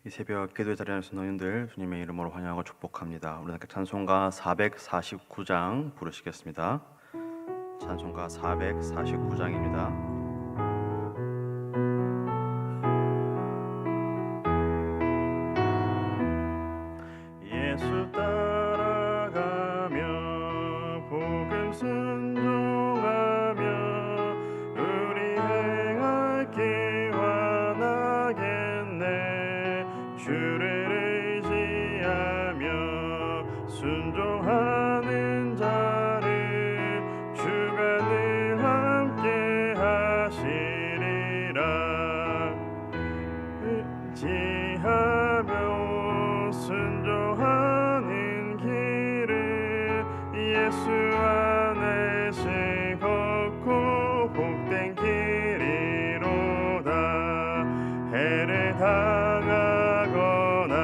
이 새벽 기도의 자리에 오신 너희들 주님의 이름으로 환영하고 축복합니다. 우리 함께 찬송가 449장 부르시겠습니다. 찬송가 449장입니다. 예수 따라가며 복음 순종하며 우리 행할 길 원하겠네. 주를 의지하며 순종하는 자를 주가 늘 함께 하시리라. 의지하며 순종하는 길을 예수 안에서 걷고 복된 길이로다. 해를 당하거나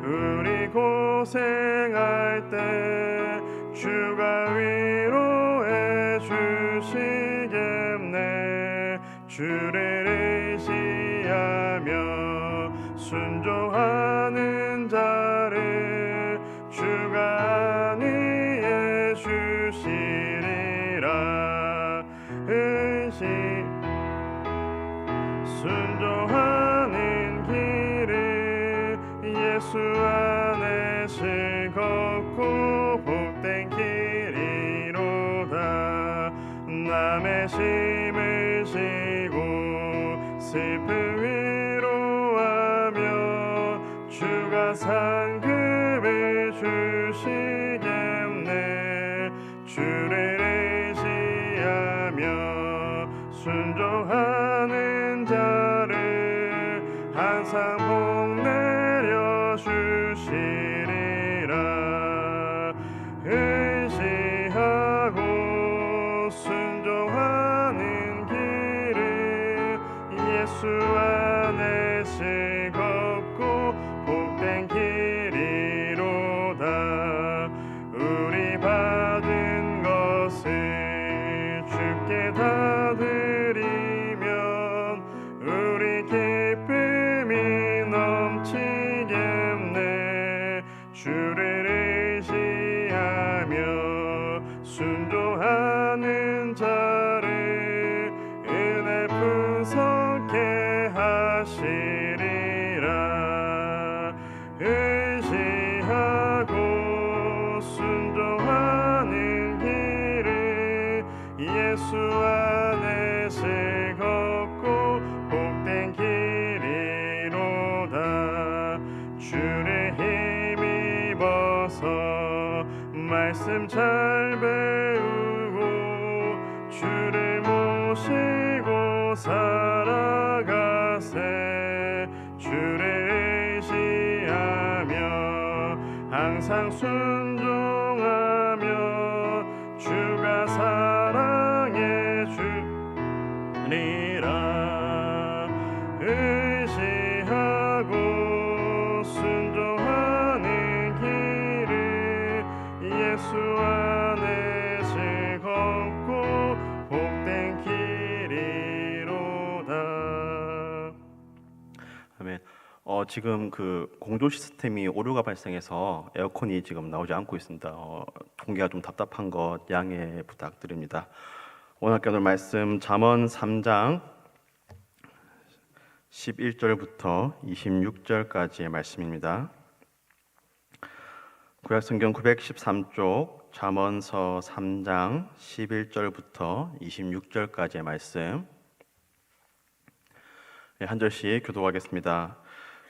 우리 고생할 때 주가 위로해 주시겠네. 주를 의지하며 순종하는 자를 주가 안위해 주시리라. 순종하는 길을 예수 안에서 걷고 복된 길이로다. 남의 짐을 지고 슬픔 위로하며 주가 상급을 주시겠네. 주를 의지하며 순종하는 자를 항상 복 내려 주시리라. 의지하고 순종하는 길을 예수 안에서 걷고 복된 길이로다. 우리 받은 것을 주께 다 드리면 우리 기쁨이 넘치겠네. 주를 의지하며 순종하는 자를 은혜 풍성케 하시리라. 의지하고 순종하는 길을 예수 안에서 걷고 복된 길이로다. 주를 힘입어서 말씀 잘 배우고 주를 모시고 살아가세. 주를 의지하며 항상 순종하며 주가 사랑해 주리라. 의지하고 순종하는 길을 예수 안에서 걷고 복된 길이로다. 아멘. 지금 그 공조 시스템이 오류가 발생해서 에어컨이 지금 나오지 않고 있습니다. 공기가 좀 답답한 것 양해 부탁드립니다. 오늘 함께 나눌 말씀 잠언 3장 11절부터 26절까지의 말씀입니다. 구약성경 913쪽 잠언서 3장 11절부터 26절까지의 말씀 한 절씩 교독하겠습니다.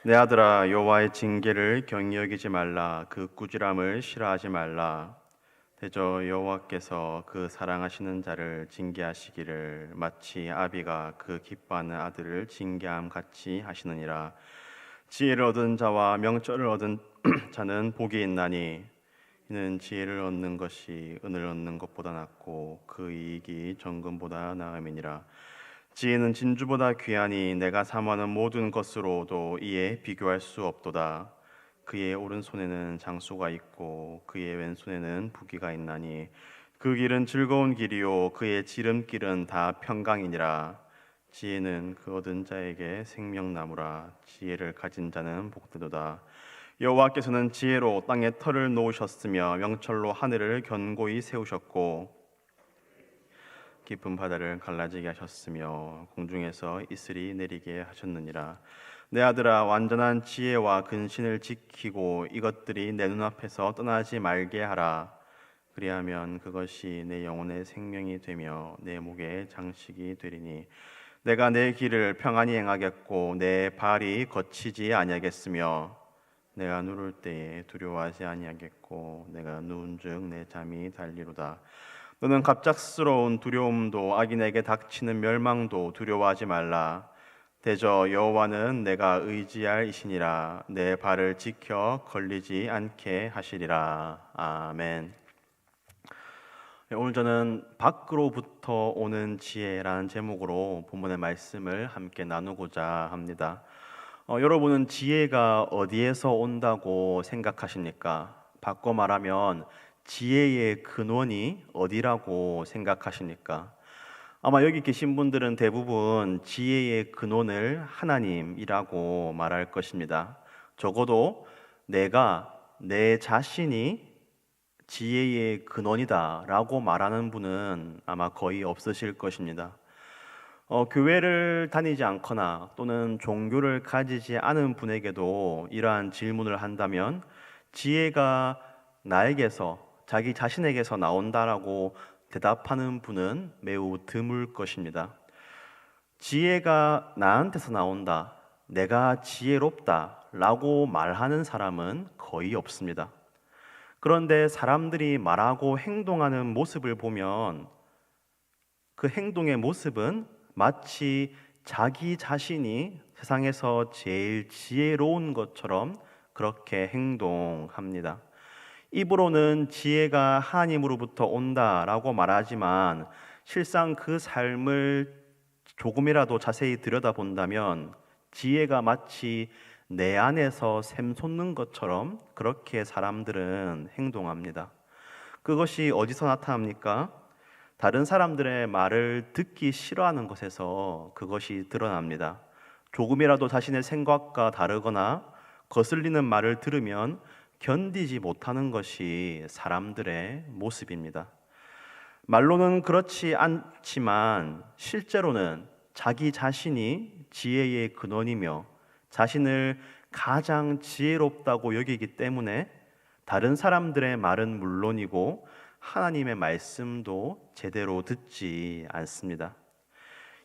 내 아들아, 여호와의 징계를 경히 여기지 말라. 그 꾸지람을 싫어하지 말라. 대저 여호와께서 그 사랑하시는 자를 징계하시기를 마치 아비가 그 기뻐하는 아들을 징계함 같이 하시느니라. 지혜를 얻은 자와 명철을 얻은 자는 복이 있나니 이는 지혜를 얻는 것이 은을 얻는 것보다 낫고 그 이익이 정금보다 나음이니라. 지혜는 진주보다 귀하니 내가 사모하는 모든 것으로도 이에 비교할 수 없도다. 그의 오른손에는 장수가 있고 그의 왼손에는 부귀가 있나니 그 길은 즐거운 길이요 그의 지름길은 다 평강이니라. 지혜는 그 얻은 자에게 생명나무라. 지혜를 가진 자는 복되도다. 여호와께서는 지혜로 땅에 터를 놓으셨으며 명철로 하늘을 견고히 세우셨고 깊은 바다를 갈라지게 하셨으며 공중에서 이슬이 내리게 하셨느니라. 내 아들아, 완전한 지혜와 근신을 지키고 이것들이 내 눈앞에서 떠나지 말게 하라. 그리하면 그것이 내 영혼의 생명이 되며 내 목의 장식이 되리니 내가 내 길을 평안히 행하겠고 내 발이 거치지 아니하겠으며 내가 누울 때에 두려워하지 아니하겠고 내가 누운즉 내 잠이 달리로다. 너는 갑작스러운 두려움도 악인에게 닥치는 멸망도 두려워하지 말라. 대저 여호와는 내가 의지할 이시니라. 내 발을 지켜 걸리지 않게 하시리라. 아멘. 오늘 저는 밖으로부터 오는 지혜라는 제목으로 본문의 말씀을 함께 나누고자 합니다. 여러분은 지혜가 어디에서 온다고 생각하십니까? 바꿔 말하면 지혜의 근원이 어디라고 생각하십니까? 아마 여기 계신 분들은 대부분 지혜의 근원을 하나님이라고 말할 것입니다. 적어도 내가 내 자신이 지혜의 근원이다라고 말하는 분은 아마 거의 없으실 것입니다. 교회를 다니지 않거나 또는 종교를 가지지 않은 분에게도 이러한 질문을 한다면 지혜가 나에게서, 자기 자신에게서 나온다라고 대답하는 분은 매우 드물 것입니다. 지혜가 나한테서 나온다, 내가 지혜롭다라고 말하는 사람은 거의 없습니다. 그런데 사람들이 말하고 행동하는 모습을 보면 그 행동의 모습은 마치 자기 자신이 세상에서 제일 지혜로운 것처럼 그렇게 행동합니다. 입으로는 지혜가 하나님으로부터 온다라고 말하지만 실상 그 삶을 조금이라도 자세히 들여다본다면 지혜가 마치 내 안에서 샘솟는 것처럼 그렇게 사람들은 행동합니다. 그것이 어디서 나타납니까? 다른 사람들의 말을 듣기 싫어하는 것에서 그것이 드러납니다. 조금이라도 자신의 생각과 다르거나 거슬리는 말을 들으면 견디지 못하는 것이 사람들의 모습입니다. 말로는 그렇지 않지만 실제로는 자기 자신이 지혜의 근원이며 자신을 가장 지혜롭다고 여기기 때문에 다른 사람들의 말은 물론이고 하나님의 말씀도 제대로 듣지 않습니다.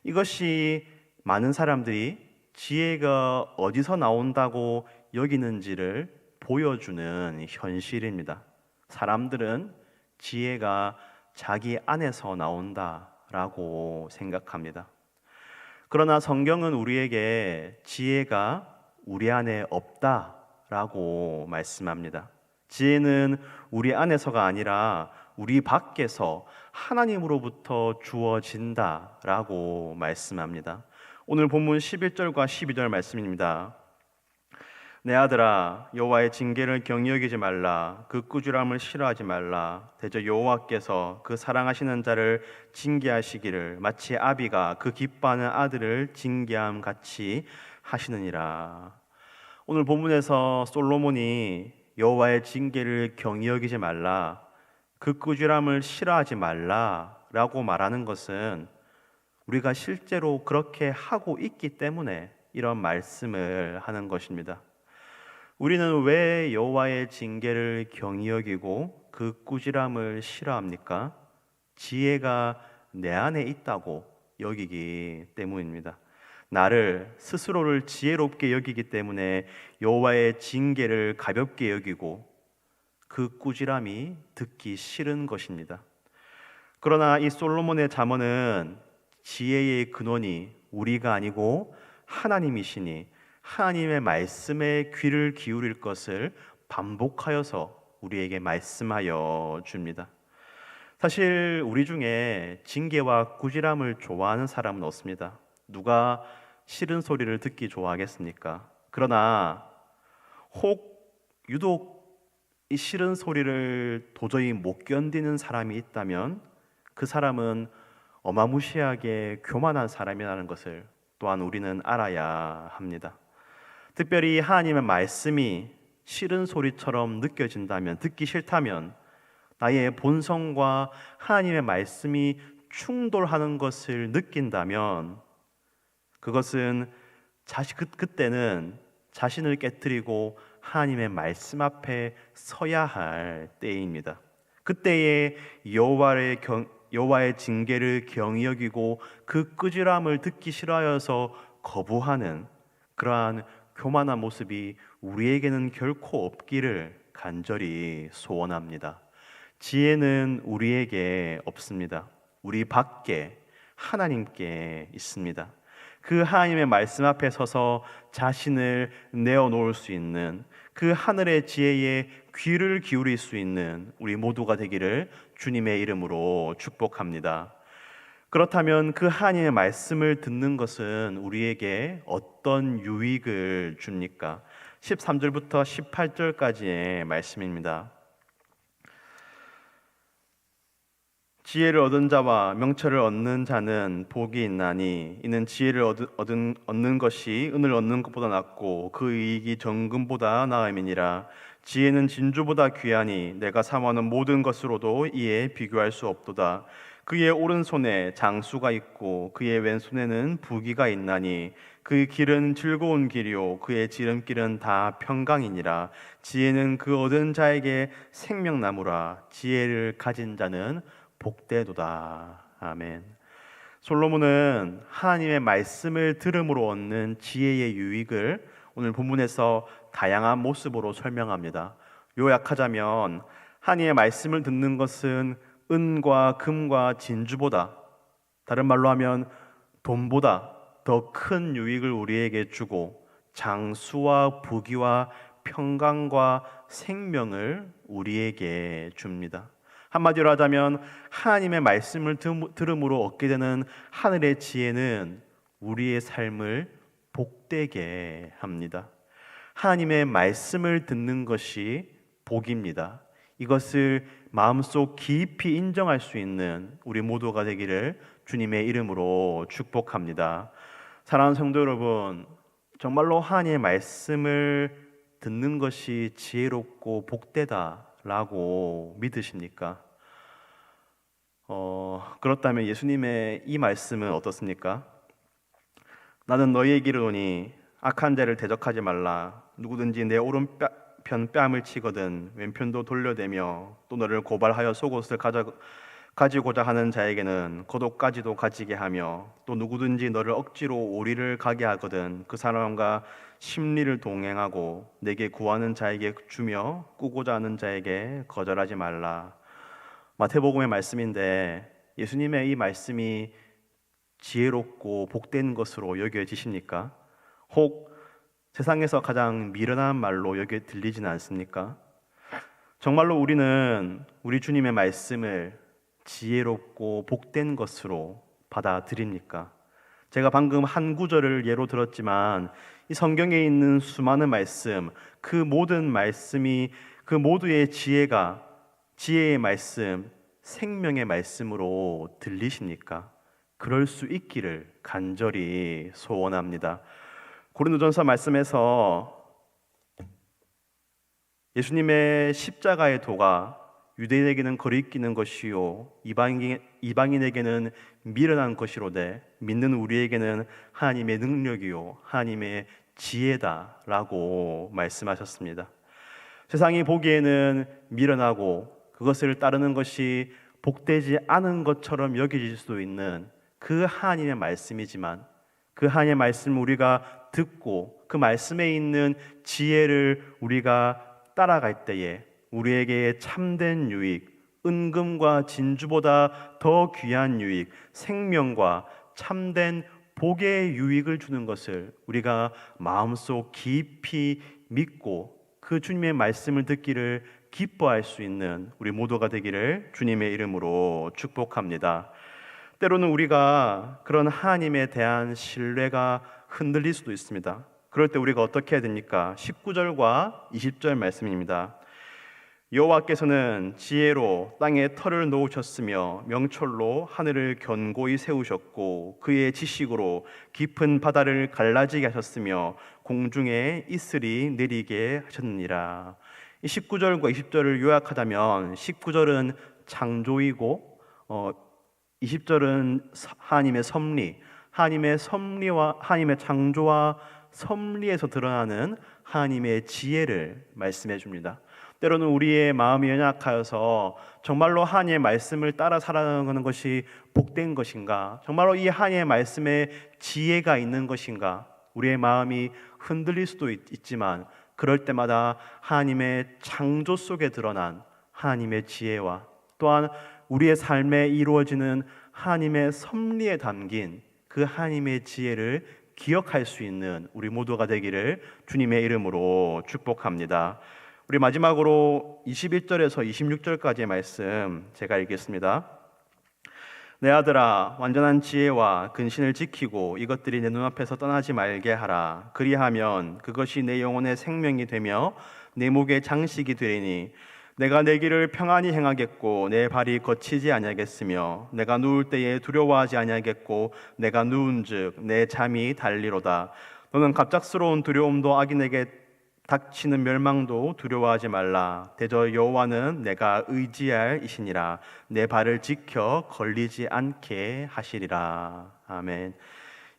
이것이 많은 사람들이 지혜가 어디서 나온다고 여기는지를 보여주는 현실입니다. 사람들은 지혜가 자기 안에서 나온다라고 생각합니다. 그러나 성경은 우리에게 지혜가 우리 안에 없다라고 말씀합니다. 지혜는 우리 안에서가 아니라 우리 밖에서 하나님으로부터 주어진다라고 말씀합니다. 오늘 본문 11절과 12절 말씀입니다. 내 아들아, 여호와의 징계를 경히 여기지 말라. 그 꾸지람을 싫어하지 말라. 대저 여호와께서 그 사랑하시는 자를 징계하시기를 마치 아비가 그 기뻐하는 아들을 징계함 같이 하시느니라. 오늘 본문에서 솔로몬이 여호와의 징계를 경히 여기지 말라, 그 꾸지람을 싫어하지 말라라고 말하는 것은 우리가 실제로 그렇게 하고 있기 때문에 이런 말씀을 하는 것입니다. 우리는 왜 여호와의 징계를 경히 여기고 그 꾸지람을 싫어합니까? 지혜가 내 안에 있다고 여기기 때문입니다. 나를 스스로를 지혜롭게 여기기 때문에 여호와의 징계를 가볍게 여기고 그 꾸지람이 듣기 싫은 것입니다. 그러나 이 솔로몬의 잠언은 지혜의 근원이 우리가 아니고 하나님이시니 하나님의 말씀에 귀를 기울일 것을 반복하여서 우리에게 말씀하여 줍니다. 사실 우리 중에 징계와 꾸지람을 좋아하는 사람은 없습니다. 누가 싫은 소리를 듣기 좋아하겠습니까? 그러나 혹 유독 이 싫은 소리를 도저히 못 견디는 사람이 있다면 그 사람은 어마무시하게 교만한 사람이라는 것을 또한 우리는 알아야 합니다. 특별히 하나님의 말씀이 싫은 소리처럼 느껴진다면, 듣기 싫다면, 나의 본성과 하나님의 말씀이 충돌하는 것을 느낀다면 그것은 그때는 자신을 깨뜨리고 하나님의 말씀 앞에 서야 할 때입니다. 그때에 여호와의 징계를 경히 여기고 그 꾸지람을 듣기 싫어하여서 거부하는 그러한 교만한 모습이 우리에게는 결코 없기를 간절히 소원합니다. 지혜는 우리에게 없습니다. 우리 밖에 하나님께 있습니다. 그 하나님의 말씀 앞에 서서 자신을 내어놓을 수 있는, 그 하늘의 지혜에 귀를 기울일 수 있는 우리 모두가 되기를 주님의 이름으로 축복합니다. 그렇다면 그 하나님의 말씀을 듣는 것은 우리에게 어떤 유익을 줍니까? 13절부터 18절까지의 말씀입니다. 지혜를 얻은 자와 명철을 얻는 자는 복이 있나니 이는 지혜를 얻는 것이 은을 얻는 것보다 낫고 그 이익이 정금보다 나음이니라. 지혜는 진주보다 귀하니 내가 사모하는 모든 것으로도 이에 비교할 수 없도다. 그의 오른손에 장수가 있고 그의 왼손에는 부귀가 있나니 그 길은 즐거운 길이요 그의 지름길은 다 평강이니라. 지혜는 그 얻은 자에게 생명나무라. 지혜를 가진 자는 복되도다. 아멘. 솔로몬은 하나님의 말씀을 들음으로 얻는 지혜의 유익을 오늘 본문에서 다양한 모습으로 설명합니다. 요약하자면 하나님의 말씀을 듣는 것은 은과 금과 진주보다, 다른 말로 하면 돈보다 더 큰 유익을 우리에게 주고 장수와 부귀와 평강과 생명을 우리에게 줍니다. 한마디로 하자면 하나님의 말씀을 들음으로 얻게 되는 하늘의 지혜는 우리의 삶을 복되게 합니다. 하나님의 말씀을 듣는 것이 복입니다. 이것을 마음속 깊이 인정할 수 있는 우리 모두가 되기를 주님의 이름으로 축복합니다. 사랑하는 성도 여러분, 정말로 하나님의 말씀을 듣는 것이 지혜롭고 복되다라고 믿으십니까? 그렇다면 예수님의 이 말씀은 어떻습니까? 나는 너희에게 이르노니 악한 자를 대적하지 말라. 누구든지 내 오른편 뺨을 치거든 왼편도 돌려대며 또 너를 고발하여 속옷을 가지고자 하는 자에게는 겉옷까지도 가지게 하며 또 누구든지 너를 억지로 오리를 가게 하거든 그 사람과 심리를 동행하고 내게 구하는 자에게 주며 꾸고자 하는 자에게 거절하지 말라. 마태복음의 말씀인데 예수님의 이 말씀이 지혜롭고 복된 것으로 여겨지십니까? 혹 세상에서 가장 미련한 말로 들리지는 않습니까? 정말로 우리는 우리 주님의 말씀을 지혜롭고 복된 것으로 받아들입니까? 제가 방금 한 구절을 예로 들었지만 이 성경에 있는 수많은 말씀, 그 모든 말씀이 그 모두의 지혜의 말씀, 생명의 말씀으로 들리십니까? 그럴 수 있기를 간절히 소원합니다. 고린도전서 말씀에서 예수님의 십자가의 도가 유대인에게는 거리끼는 것이요 이방인에게는 미련한 것이로되 믿는 우리에게는 하나님의 능력이요 하나님의 지혜다라고 말씀하셨습니다. 세상이 보기에는 미련하고 그것을 따르는 것이 복되지 않은 것처럼 여겨질 수도 있는 그 하나님의 말씀이지만 그 하나님의 말씀을 우리가 듣고 그 말씀에 있는 지혜를 우리가 따라갈 때에 우리에게 참된 유익, 은금과 진주보다 더 귀한 유익, 생명과 참된 복의 유익을 주는 것을 우리가 마음속 깊이 믿고 그 주님의 말씀을 듣기를 기뻐할 수 있는 우리 모두가 되기를 주님의 이름으로 축복합니다. 때로는 우리가 그런 하나님에 대한 신뢰가 흔들릴 수도 있습니다. 그럴 때 우리가 어떻게 해야 됩니까? 19절과 20절 말씀입니다. 여호와께서는 지혜로 땅에 터를 놓으셨으며 명철로 하늘을 견고히 세우셨고 그의 지식으로 깊은 바다를 갈라지게 하셨으며 공중에 이슬이 내리게 하셨느니라. 이 19절과 20절을 요약하자면 19절은 창조이고 20절은 하나님의 섭리, 하나님의 섭리와 하나님의 창조와 섭리에서 드러나는 하나님의 지혜를 말씀해 줍니다. 때로는 우리의 마음이 연약하여서 정말로 하나님의 말씀을 따라 살아가는 것이 복된 것인가? 정말로 이 하나님의 말씀에 지혜가 있는 것인가? 우리의 마음이 흔들릴 수도 있지만 그럴 때마다 하나님의 창조 속에 드러난 하나님의 지혜와 또한 우리의 삶에 이루어지는 하나님의 섭리에 담긴 그 하나님의 지혜를 기억할 수 있는 우리 모두가 되기를 주님의 이름으로 축복합니다. 우리 마지막으로 21절에서 26절까지의 말씀 제가 읽겠습니다. 내 아들아, 완전한 지혜와 근신을 지키고 이것들이 내 눈앞에서 떠나지 말게 하라. 그리하면 그것이 내 영혼의 생명이 되며 내 목의 장식이 되리니 내가 내 길을 평안히 행하겠고 내 발이 거치지 아니하겠으며 내가 누울 때에 두려워하지 아니하겠고 내가 누운즉 내 잠이 달리로다. 너는 갑작스러운 두려움도 악인에게 닥치는 멸망도 두려워하지 말라. 대저 여호와는 내가 의지할 이시니라. 내 발을 지켜 걸리지 않게 하시리라. 아멘.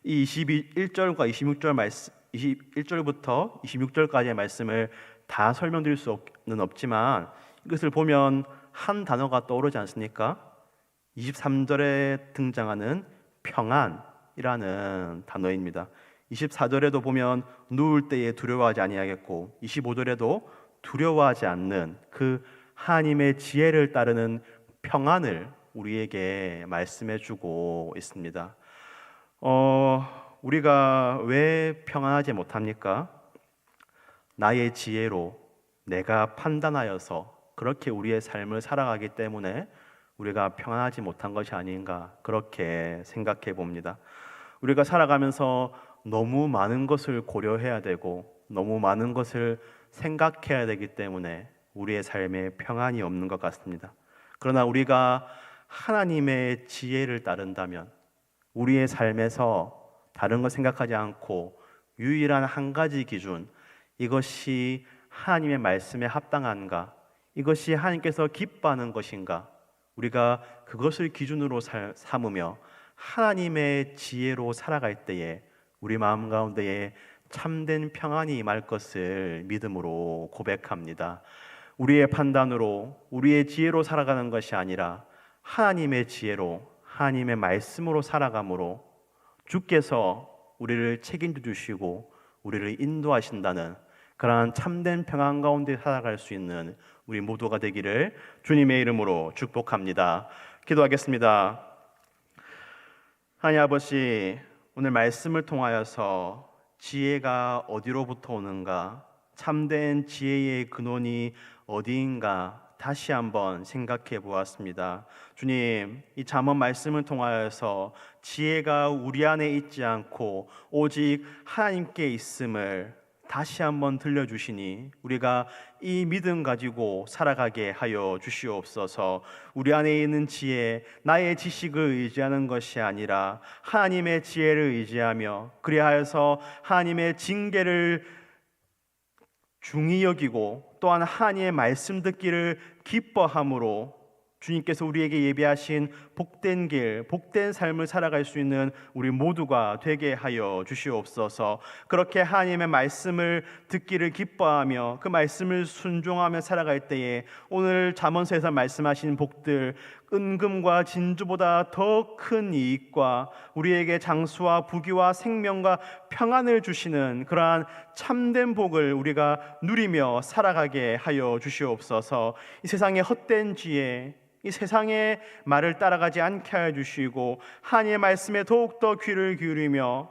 이 21절과 26절 말씀, 21절부터 26절까지의 말씀을 다 설명드릴 수는 없지만 이것을 보면 한 단어가 떠오르지 않습니까? 23절에 등장하는 평안이라는 단어입니다. 24절에도 보면 누울 때에 두려워하지 아니하겠고 25절에도 두려워하지 않는 그 하나님의 지혜를 따르는 평안을 우리에게 말씀해 주고 있습니다. 우리가 왜 평안하지 못합니까? 나의 지혜로 내가 판단하여서 그렇게 우리의 삶을 살아가기 때문에 우리가 평안하지 못한 것이 아닌가 그렇게 생각해 봅니다. 우리가 살아가면서 너무 많은 것을 고려해야 되고 너무 많은 것을 생각해야 되기 때문에 우리의 삶에 평안이 없는 것 같습니다. 그러나 우리가 하나님의 지혜를 따른다면 우리의 삶에서 다른 것 생각하지 않고 유일한 한 가지 기준, 이것이 하나님의 말씀에 합당한가, 이것이 하나님께서 기뻐하는 것인가, 우리가 그것을 기준으로 삼으며 하나님의 지혜로 살아갈 때에 우리 마음 가운데에 참된 평안이 임할 것을 믿음으로 고백합니다. 우리의 판단으로 우리의 지혜로 살아가는 것이 아니라 하나님의 지혜로 하나님의 말씀으로 살아감으로 주께서 우리를 책임져 주시고 우리를 인도하신다는 그러한 참된 평안 가운데 살아갈 수 있는 우리 모두가 되기를 주님의 이름으로 축복합니다. 기도하겠습니다. 하나님 아버지, 오늘 말씀을 통하여서 지혜가 어디로부터 오는가, 참된 지혜의 근원이 어디인가 다시 한번 생각해 보았습니다. 주님, 이 잠언 말씀을 통하여서 지혜가 우리 안에 있지 않고 오직 하나님께 있음을 다시 한번 들려주시니 우리가 이 믿음 가지고 살아가게 하여 주시옵소서. 우리 안에 있는 지혜, 나의 지식을 의지하는 것이 아니라 하나님의 지혜를 의지하며 그리하여서 하나님의 징계를 중히 여기고 또한 하나님의 말씀 듣기를 기뻐함으로 주님께서 우리에게 예비하신 복된 길, 복된 삶을 살아갈 수 있는 우리 모두가 되게 하여 주시옵소서. 그렇게 하나님의 말씀을 듣기를 기뻐하며 그 말씀을 순종하며 살아갈 때에 오늘 잠언서에서 말씀하신 복들, 은금과 진주보다 더 큰 이익과 우리에게 장수와 부귀와 생명과 평안을 주시는 그러한 참된 복을 우리가 누리며 살아가게 하여 주시옵소서. 이 세상의 헛된 지혜, 이 세상의 말을 따라가지 않게 하여 주시고 하나님의 말씀에 더욱더 귀를 기울이며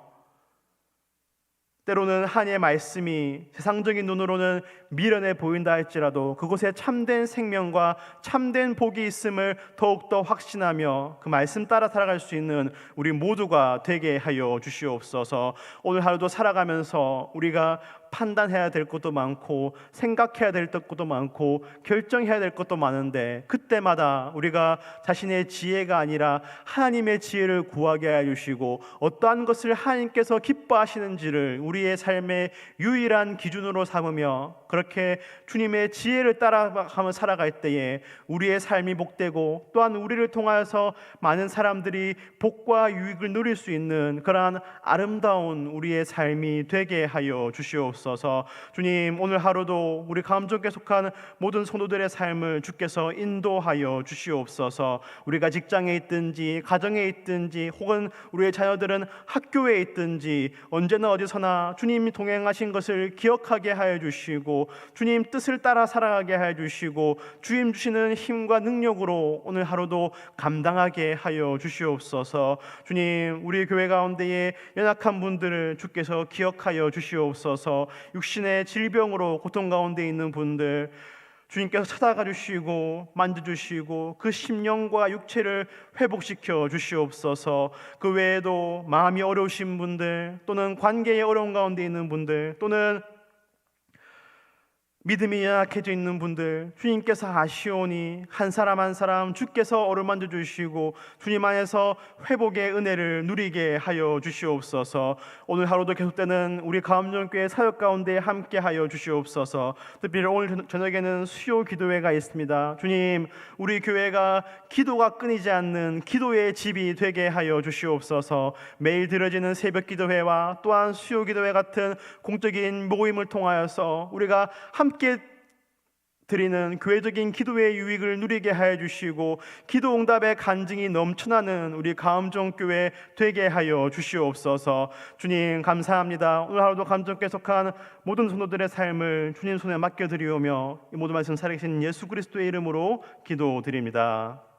때로는 하나님의 말씀이 세상적인 눈으로는 미련해 보인다 할지라도 그곳에 참된 생명과 참된 복이 있음을 더욱더 확신하며 그 말씀 따라 살아갈 수 있는 우리 모두가 되게 하여 주시옵소서. 오늘 하루도 살아가면서 우리가 판단해야 될 것도 많고 생각해야 될 것도 많고 결정해야 될 것도 많은데, 그때마다 우리가 자신의 지혜가 아니라 하나님의 지혜를 구하게 해주시고 어떠한 것을 하나님께서 기뻐하시는지를 우리의 삶의 유일한 기준으로 삼으며 그렇게 주님의 지혜를 따라가며 살아갈 때에 우리의 삶이 복되고 또한 우리를 통하여서 많은 사람들이 복과 유익을 누릴 수 있는 그러한 아름다운 우리의 삶이 되게 하여 주시옵소서. 주님, 오늘 하루도 우리 감정에 속한 모든 성도들의 삶을 주께서 인도하여 주시옵소서. 우리가 직장에 있든지 가정에 있든지 혹은 우리의 자녀들은 학교에 있든지 언제나 어디서나 주님이 동행하신 것을 기억하게 하여 주시고 주님 뜻을 따라 살아가게 하여 주시고 주님 주시는 힘과 능력으로 오늘 하루도 감당하게 하여 주시옵소서. 주님, 우리 교회 가운데에 연약한 분들을 주께서 기억하여 주시옵소서. 육신의 질병으로 고통 가운데 있는 분들 주님께서 찾아가 주시고 만져주시고 그 심령과 육체를 회복시켜 주시옵소서. 그 외에도 마음이 어려우신 분들 또는 관계의 어려운 가운데 있는 분들 또는 믿음이 연약해져 있는 분들 주님께서 아시오니 한 사람 한 사람 주께서 어루만져 주시고 주님 안에서 회복의 은혜를 누리게 하여 주시옵소서. 오늘 하루도 계속되는 우리 가암정교회 사역 가운데 함께 하여 주시옵소서. 특별히 오늘 저녁에는 수요 기도회가 있습니다. 주님, 우리 교회가 기도가 끊이지 않는 기도의 집이 되게 하여 주시옵소서. 매일 드려지는 새벽 기도회와 또한 수요 기도회 같은 공적인 모임을 통하여서 우리가 함께 드리는 교회적인 기도의 유익을 누리게 하여 주시고 기도 응답의 간증이 넘쳐나는 우리 가암정교회 되게 하여 주시옵소서. 주님, 감사합니다. 오늘 하루도 감정께 속한 모든 성도들의 삶을 주님 손에 맡겨드리오며 이 모든 말씀 살아계신 예수 그리스도의 이름으로 기도드립니다.